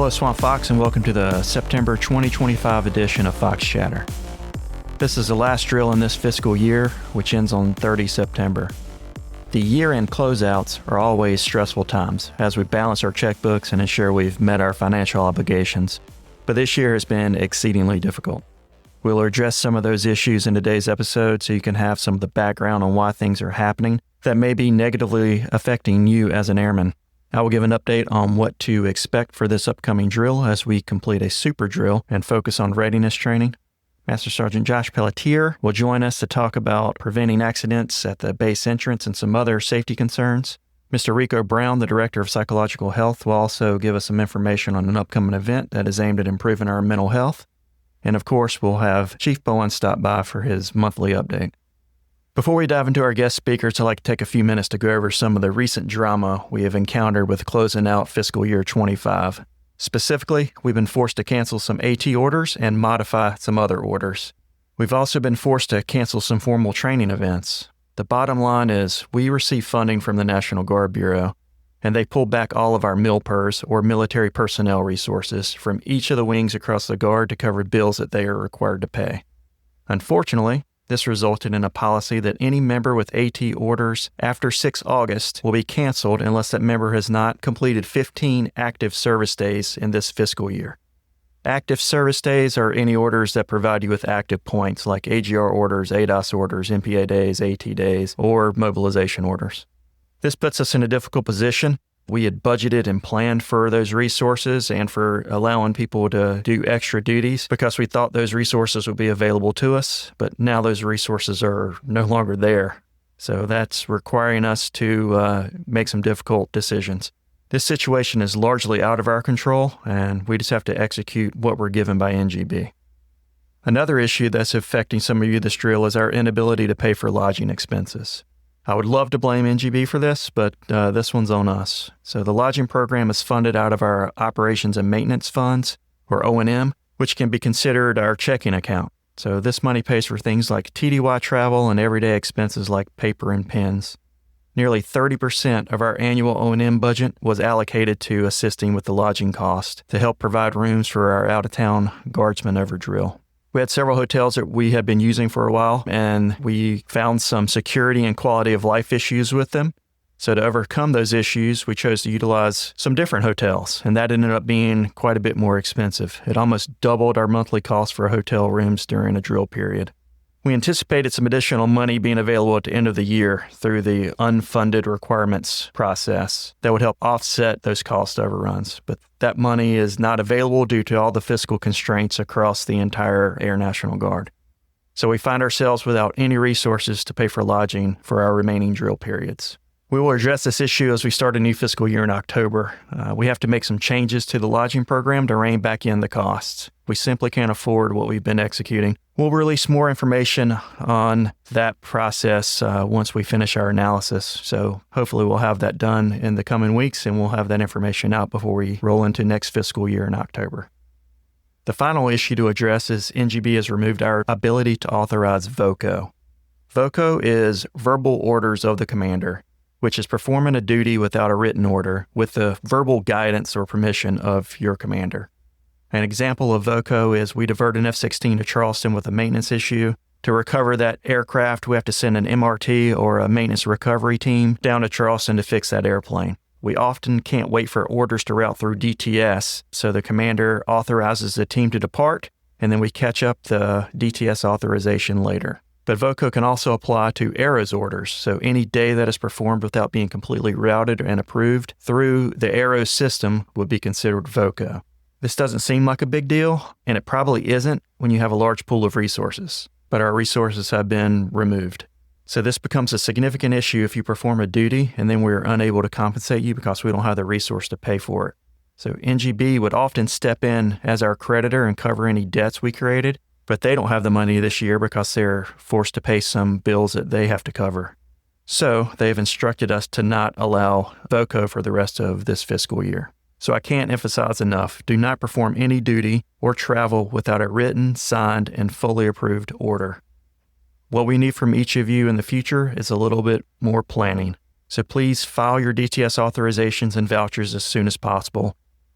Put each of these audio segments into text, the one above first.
Hello, Swamp Fox, and welcome to the September 2025 edition of Fox Chatter. This is the last drill in this fiscal year, which ends on 30 September. The year-end closeouts are always stressful times as we balance our checkbooks and ensure we've met our financial obligations, but this year has been exceedingly difficult. We'll address some of those issues in today's episode so you can have some of the background on why things are happening that may be negatively affecting you as an airman. I will give an update on what to expect for this upcoming drill as we complete a super drill and focus on readiness training. Master Sgt. Josh Pellitier will join us to talk about preventing accidents at the base entrance and some other safety concerns. Mr. Rico Brown, the Director of Psychological Health, will also give us some information on an upcoming event that is aimed at improving our mental health. And of course, we'll have Chief Bowen stop by for his monthly update. Before we dive into our guest speakers, I'd like to take a few minutes to go over some of the recent drama we have encountered with closing out fiscal year 25. Specifically, we've been forced to cancel some AT orders and modify some other orders. We've also been forced to cancel some formal training events. The bottom line is we receive funding from the National Guard Bureau, and they pulled back all of our MILPERS, or military personnel resources, from each of the wings across the Guard to cover bills that they are required to pay. Unfortunately, this resulted in a policy that any member with AT orders after 6 August will be canceled unless that member has not completed 15 active service days in this fiscal year. Active service days are any orders that provide you with active points like AGR orders, ADOS orders, MPA days, AT days, or mobilization orders. This puts us in a difficult position. We had budgeted and planned for those resources and for allowing people to do extra duties because we thought those resources would be available to us, but now those resources are no longer there. So that's requiring us to make some difficult decisions. This situation is largely out of our control, and we just have to execute what we're given by NGB. Another issue that's affecting some of you this drill is our inability to pay for lodging expenses. I would love to blame NGB for this, but this one's on us. So the lodging program is funded out of our Operations and Maintenance Funds, or O&M, which can be considered our checking account. So this money pays for things like TDY travel and everyday expenses like paper and pens. Nearly 30% of our annual O&M budget was allocated to assisting with the lodging cost to help provide rooms for our out-of-town guardsmen over drill. We had several hotels that we had been using for a while, and we found some security and quality of life issues with them. So to overcome those issues, we chose to utilize some different hotels, and that ended up being quite a bit more expensive. It almost doubled our monthly cost for hotel rooms during a drill period. We anticipated some additional money being available at the end of the year through the unfunded requirements process that would help offset those cost overruns. But that money is not available due to all the fiscal constraints across the entire Air National Guard. So we find ourselves without any resources to pay for lodging for our remaining drill periods. We will address this issue as we start a new fiscal year in October. We have to make some changes to the lodging program to rein back in the costs. We simply can't afford what we've been executing. We'll release more information on that process once we finish our analysis. So hopefully we'll have that done in the coming weeks, and we'll have that information out before we roll into next fiscal year in October. The final issue to address is NGB has removed our ability to authorize VOCO. VOCO is verbal orders of the commander, which is performing a duty without a written order with the verbal guidance or permission of your commander. An example of VOCO is we divert an F-16 to Charleston with a maintenance issue. To recover that aircraft, we have to send an MRT or a maintenance recovery team down to Charleston to fix that airplane. We often can't wait for orders to route through DTS, so the commander authorizes the team to depart, and then we catch up the DTS authorization later. But VOCO can also apply to ARRO's orders, so any day that is performed without being completely routed and approved through the ARRO system would be considered VOCO. This doesn't seem like a big deal, and it probably isn't when you have a large pool of resources, but our resources have been removed. So this becomes a significant issue if you perform a duty and then we're unable to compensate you because we don't have the resource to pay for it. So NGB would often step in as our creditor and cover any debts we created, but they don't have the money this year because they're forced to pay some bills that they have to cover. So they've instructed us to not allow VOCO for the rest of this fiscal year. So I can't emphasize enough, do not perform any duty or travel without a written, signed, and fully approved order. What we need from each of you in the future is a little bit more planning. So please file your DTS authorizations and vouchers as soon as possible.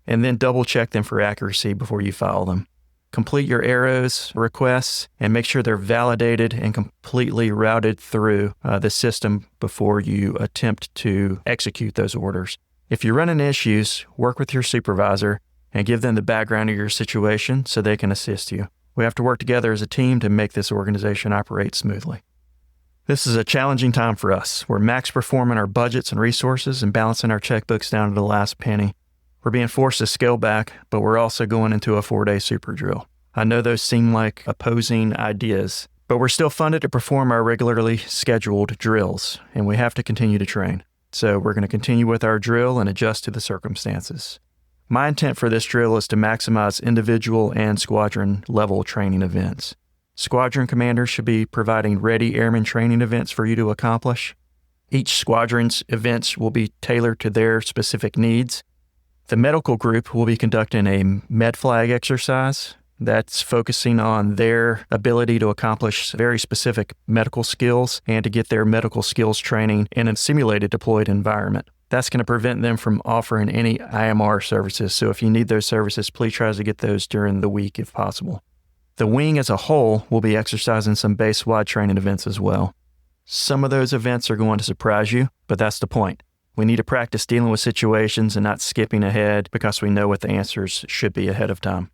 and then double check them for accuracy before you file them. Complete your arrows requests and make sure they're validated and completely routed through the system before you attempt to execute those orders. If you run into issues, work with your supervisor and give them the background of your situation so they can assist you. We have to work together as a team to make this organization operate smoothly. This is a challenging time for us. We're max performing our budgets and resources and balancing our checkbooks down to the last penny. We're being forced to scale back, but we're also going into a 4-day super drill. I know those seem like opposing ideas, but we're still funded to perform our regularly scheduled drills, and we have to continue to train. So we're going to continue with our drill and adjust to the circumstances. My intent for this drill is to maximize individual and squadron level training events. Squadron commanders should be providing ready airman training events for you to accomplish. Each squadron's events will be tailored to their specific needs. The medical group will be conducting a med flag exercise that's focusing on their ability to accomplish very specific medical skills and to get their medical skills training in a simulated deployed environment. That's going to prevent them from offering any IMR services. So if you need those services, please try to get those during the week if possible. The wing as a whole will be exercising some base-wide training events as well. Some of those events are going to surprise you, but that's the point. We need to practice dealing with situations and not skipping ahead because we know what the answers should be ahead of time.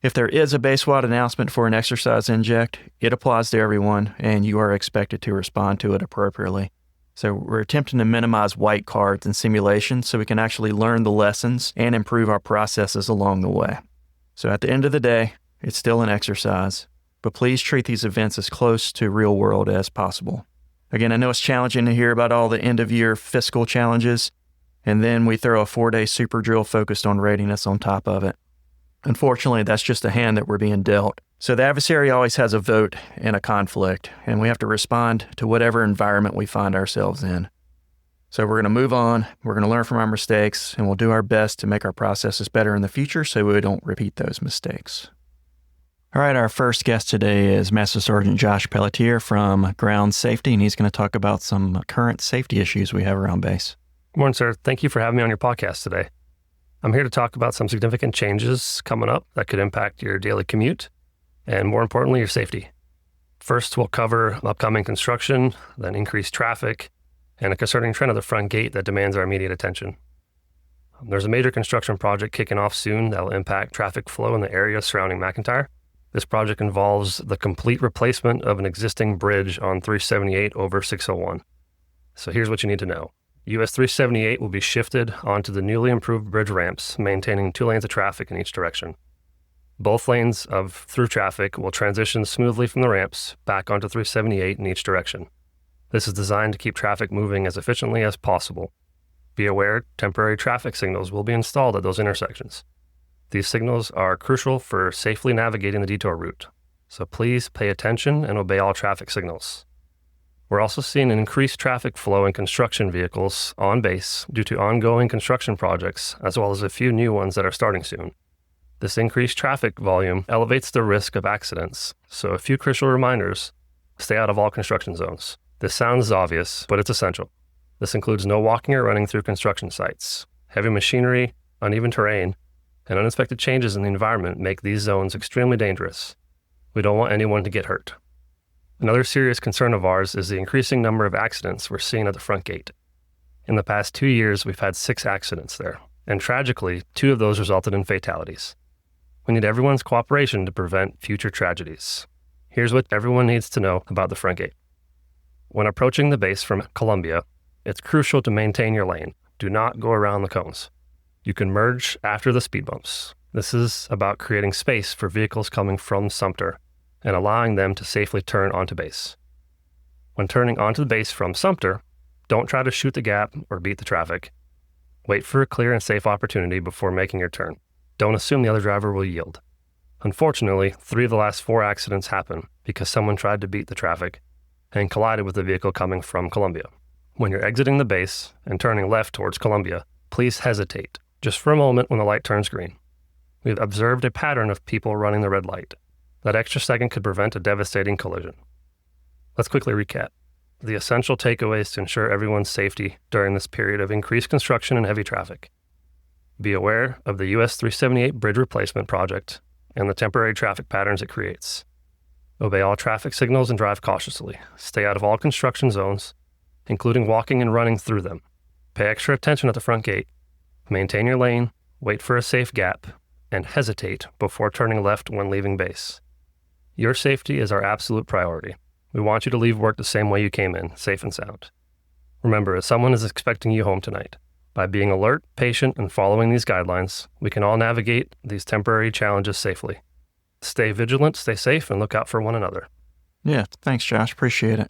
If there is a base-wide announcement for an exercise inject, it applies to everyone, and you are expected to respond to it appropriately. So we're attempting to minimize white cards and simulations so we can actually learn the lessons and improve our processes along the way. So at the end of the day, it's still an exercise, but please treat these events as close to real world as possible. Again, I know it's challenging to hear about all the end-of-year fiscal challenges, and then we throw a 4-day super drill focused on readiness on top of it. Unfortunately, that's just the hand that we're being dealt. So the adversary always has a vote in a conflict, and we have to respond to whatever environment we find ourselves in. So we're going to move on, we're going to learn from our mistakes, and we'll do our best to make our processes better in the future so we don't repeat those mistakes. All right, our first guest today is Master Sgt. Josh Pellitier from Ground Safety, and he's going to talk about some current safety issues we have around base. Good morning, sir. Thank you for having me on your podcast today. I'm here to talk about some significant changes coming up that could impact your daily commute and, more importantly, your safety. First, we'll cover upcoming construction, then increased traffic, and a concerning trend at the front gate that demands our immediate attention. There's a major construction project kicking off soon that will impact traffic flow in the area surrounding McIntyre. This project involves the complete replacement of an existing bridge on 378 over 601. So here's what you need to know. US 378 will be shifted onto the newly improved bridge ramps, maintaining 2 lanes of traffic in each direction. Both lanes of through traffic will transition smoothly from the ramps back onto 378 in each direction. This is designed to keep traffic moving as efficiently as possible. Be aware, temporary traffic signals will be installed at those intersections. These signals are crucial for safely navigating the detour route, so please pay attention and obey all traffic signals. We're also seeing an increased traffic flow in construction vehicles on base due to ongoing construction projects, as well as a few new ones that are starting soon. This increased traffic volume elevates the risk of accidents, so a few crucial reminders: stay out of all construction zones. This sounds obvious, but it's essential. This includes no walking or running through construction sites. Heavy machinery, uneven terrain, and unexpected changes in the environment make these zones extremely dangerous. We don't want anyone to get hurt. Another serious concern of ours is the increasing number of accidents we're seeing at the front gate. In the past 2 years, we've had 6 accidents there, and tragically, 2 of those resulted in fatalities. We need everyone's cooperation to prevent future tragedies. Here's what everyone needs to know about the front gate. When approaching the base from Columbia, it's crucial to maintain your lane. Do not go around the cones. You can merge after the speed bumps. This is about creating space for vehicles coming from Sumter and allowing them to safely turn onto base. When turning onto the base from Sumter, don't try to shoot the gap or beat the traffic. Wait for a clear and safe opportunity before making your turn. Don't assume the other driver will yield. Unfortunately, 3 of the last 4 accidents happened because someone tried to beat the traffic and collided with a vehicle coming from Columbia. When you're exiting the base and turning left towards Columbia, please hesitate, just for a moment when the light turns green. We've observed a pattern of people running the red light. That extra second could prevent a devastating collision. Let's quickly recap. The essential takeaways to ensure everyone's safety during this period of increased construction and heavy traffic. Be aware of the US 378 bridge replacement project and the temporary traffic patterns it creates. Obey all traffic signals and drive cautiously. Stay out of all construction zones, including walking and running through them. Pay extra attention at the front gate. Maintain your lane, wait for a safe gap, and hesitate before turning left when leaving base. Your safety is our absolute priority. We want you to leave work the same way you came in, safe and sound. Remember, someone is expecting you home tonight. By being alert, patient, and following these guidelines, we can all navigate these temporary challenges safely. Stay vigilant, stay safe, and look out for one another. Yeah, thanks, Josh. Appreciate it.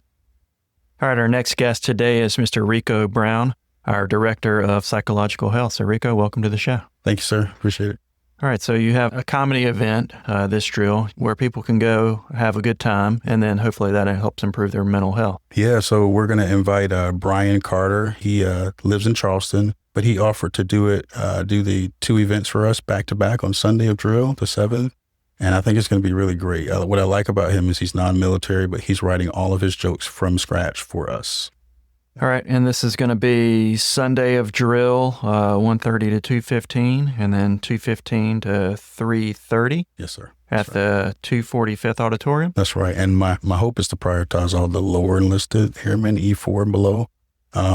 All right, our next guest today is Mr. Rico Brown, our Director of Psychological Health. So, Rico, welcome to the show. Thank you, sir. Appreciate it. All right, so you have a comedy event, this drill, where people can go have a good time, and then hopefully that helps improve their mental health. Yeah, so we're going to invite Brian Carter. He lives in Charleston, but he offered to do the 2 events for us back-to-back on Sunday of drill, the 7th. And I think it's going to be really great. What I like about him is he's non-military, but he's writing all of his jokes from scratch for us. All right, and this is going to be Sunday of drill, 1:30 to 2:15, and then 2:15 to 3:30. Yes, sir. At the 245th Auditorium. That's right. And my hope is to prioritize all the lower enlisted airmen, E4 and below,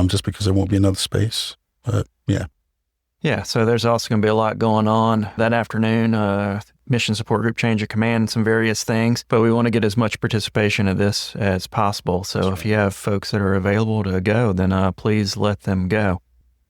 just because there won't be another space. But yeah. Yeah, so there's also going to be a lot going on that afternoon. Mission Support Group Change of Command and some various things, but we want to get as much participation of this as possible. So if you have folks that are available to go, then please let them go.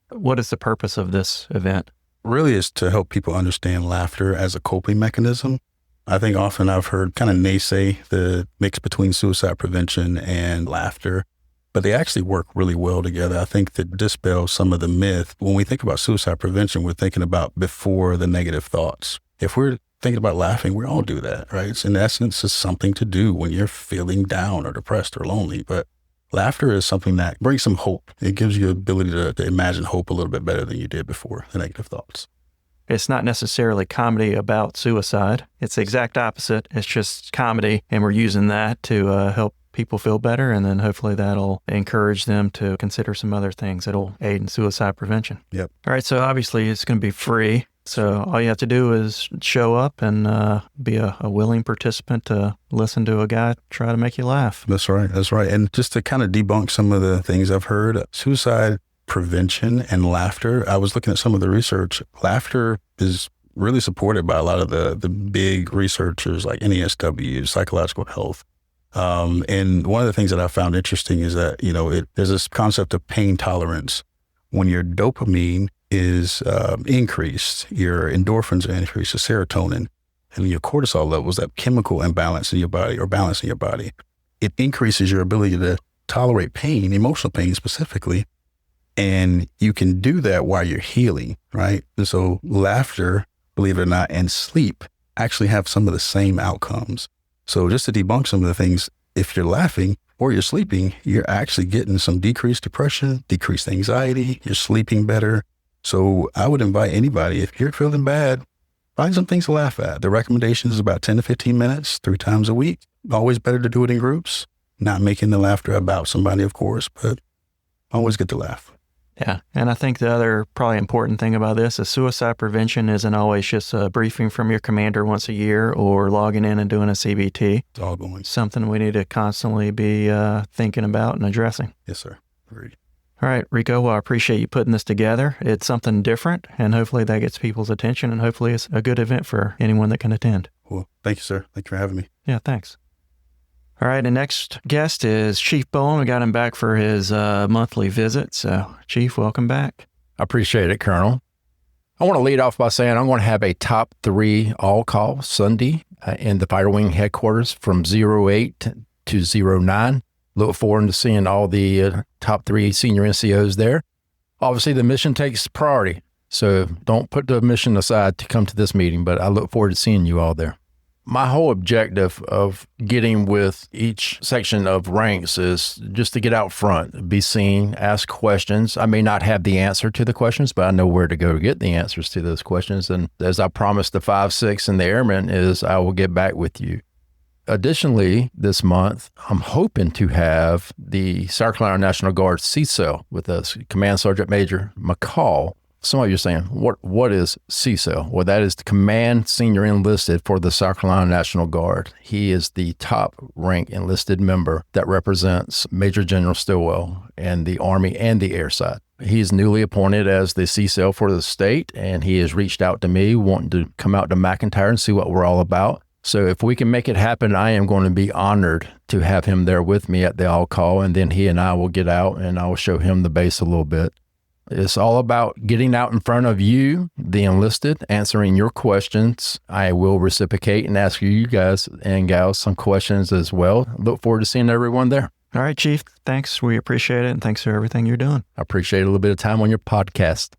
What is the purpose of this event? Really is to help people understand laughter as a coping mechanism. I think often I've heard kind of naysay the mix between suicide prevention and laughter, but they actually work really well together. I think that dispels some of the myth. When we think about suicide prevention, we're thinking about before the negative thoughts. If we're thinking about laughing, we all do that, right? It's in essence, it's something to do when you're feeling down or depressed or lonely. But laughter is something that brings some hope. It gives you the ability to imagine hope a little bit better than you did before the negative thoughts. It's not necessarily comedy about suicide. It's the exact opposite. It's just comedy, and we're using that to help people feel better, and then hopefully that'll encourage them to consider some other things that'll aid in suicide prevention. Yep. All right, so obviously it's going to be free. So all you have to do is show up and be a willing participant to listen to a guy try to make you laugh. That's right. That's right. And just to kind of debunk some of the things I've heard, suicide prevention and laughter, I was looking at some of the research. Laughter is really supported by a lot of the big researchers like NESW, psychological health. And one of the things that I found interesting is that, there's this concept of pain tolerance. When your dopamine is increased, your endorphins are increased, the serotonin, and your cortisol levels, that chemical imbalance in your body or balance in your body, it increases your ability to tolerate pain, emotional pain specifically. And you can do that while you're healing, right? And so laughter, believe it or not, and sleep actually have some of the same outcomes. So just to debunk some of the things, if you're laughing or you're sleeping, you're actually getting some decreased depression, decreased anxiety, you're sleeping better. So I would invite anybody, if you're feeling bad, find some things to laugh at. The recommendation is about 10 to 15 minutes, 3 times a week. Always better to do it in groups, not making the laughter about somebody, of course, but always get to laugh. Yeah, and I think the other probably important thing about this is suicide prevention isn't always just a briefing from your commander once a year or logging in and doing a CBT. It's all going. Something we need to constantly be thinking about and addressing. Yes, sir. Agreed. All right, Rico, well, I appreciate you putting this together. It's something different, and hopefully that gets people's attention, and hopefully it's a good event for anyone that can attend. Well, thank you, sir. Thank you for having me. Yeah, thanks. All right, the next guest is Chief Bowen. We got him back for his monthly visit. So, Chief, welcome back. I appreciate it, Colonel. I want to lead off by saying I'm going to have a top 3 all-call Sunday in the Fighter Wing headquarters from 08 to 09. Look forward to seeing all the top 3 senior NCOs there. Obviously, the mission takes priority, so don't put the mission aside to come to this meeting, but I look forward to seeing you all there. My whole objective of getting with each section of ranks is just to get out front, be seen, ask questions. I may not have the answer to the questions, but I know where to go to get the answers to those questions. And as I promised the 5, 6, and the Airmen is I will get back with you. Additionally, this month, I'm hoping to have the South Carolina National Guard CSEL with us, Command Sergeant Major McCall, Some of you are saying, what is CSEL? Well, that is the Command Senior Enlisted for the South Carolina National Guard. He is the top rank enlisted member that represents Major General Stilwell and the Army and the Air side. He's newly appointed as the CSEL for the state, and he has reached out to me wanting to come out to McIntyre and see what we're all about. So if we can make it happen, I am going to be honored to have him there with me at the all-call, and then he and I will get out and I will show him the base a little bit. It's all about getting out in front of you, the enlisted, answering your questions. I will reciprocate and ask you guys and gals some questions as well. Look forward to seeing everyone there. All right, Chief. Thanks. We appreciate it, and thanks for everything you're doing. I appreciate a little bit of time on your podcast.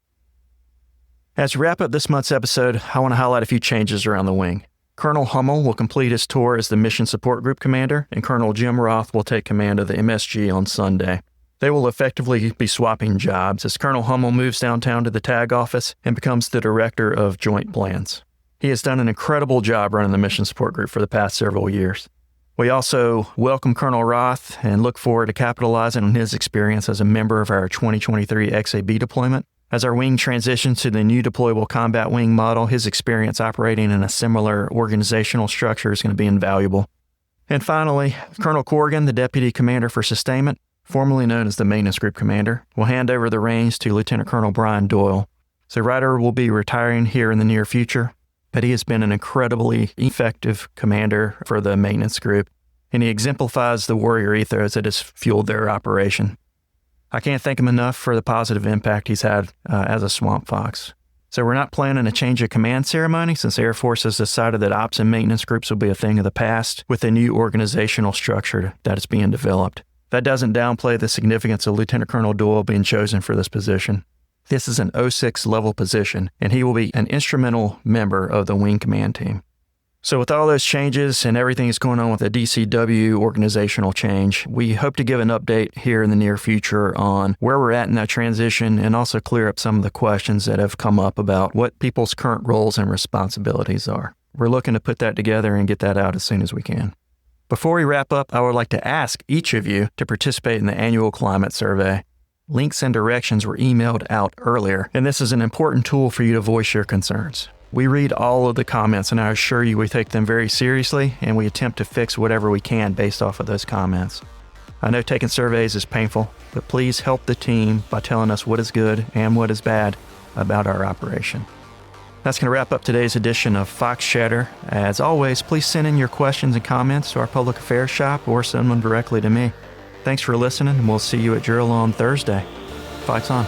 As we wrap up this month's episode, I want to highlight a few changes around the wing. Colonel Hummel will complete his tour as the Mission Support Group Commander, and Colonel Jim Roth will take command of the MSG on Sunday. They will effectively be swapping jobs as Colonel Hummel moves downtown to the TAG office and becomes the Director of Joint Plans. He has done an incredible job running the Mission Support Group for the past several years. We also welcome Colonel Roth and look forward to capitalizing on his experience as a member of our 2023 XAB deployment. As our wing transitions to the new deployable combat wing model, his experience operating in a similar organizational structure is going to be invaluable. And finally, Colonel Corrigan, the Deputy Commander for Sustainment, formerly known as the Maintenance Group Commander, will hand over the reins to Lieutenant Colonel Brian Doyle. So Ryder will be retiring here in the near future, but he has been an incredibly effective commander for the Maintenance Group, and he exemplifies the warrior ethos that has fueled their operation. I can't thank him enough for the positive impact he's had as a Swamp Fox. So we're not planning a change of command ceremony since Air Force has decided that ops and maintenance groups will be a thing of the past with a new organizational structure that is being developed. That doesn't downplay the significance of Lieutenant Colonel Doyle being chosen for this position. This is an 06 level position, and he will be an instrumental member of the wing command team. So with all those changes and everything that's going on with the DCW organizational change, we hope to give an update here in the near future on where we're at in that transition and also clear up some of the questions that have come up about what people's current roles and responsibilities are. We're looking to put that together and get that out as soon as we can. Before we wrap up, I would like to ask each of you to participate in the annual climate survey. Links and directions were emailed out earlier, and this is an important tool for you to voice your concerns. We read all of the comments, and I assure you we take them very seriously, and we attempt to fix whatever we can based off of those comments. I know taking surveys is painful, but please help the team by telling us what is good and what is bad about our operation. That's going to wrap up today's edition of Fox Chatter. As always, please send in your questions and comments to our public affairs shop or send them directly to me. Thanks for listening, and we'll see you at drill on Thursday. Fox on.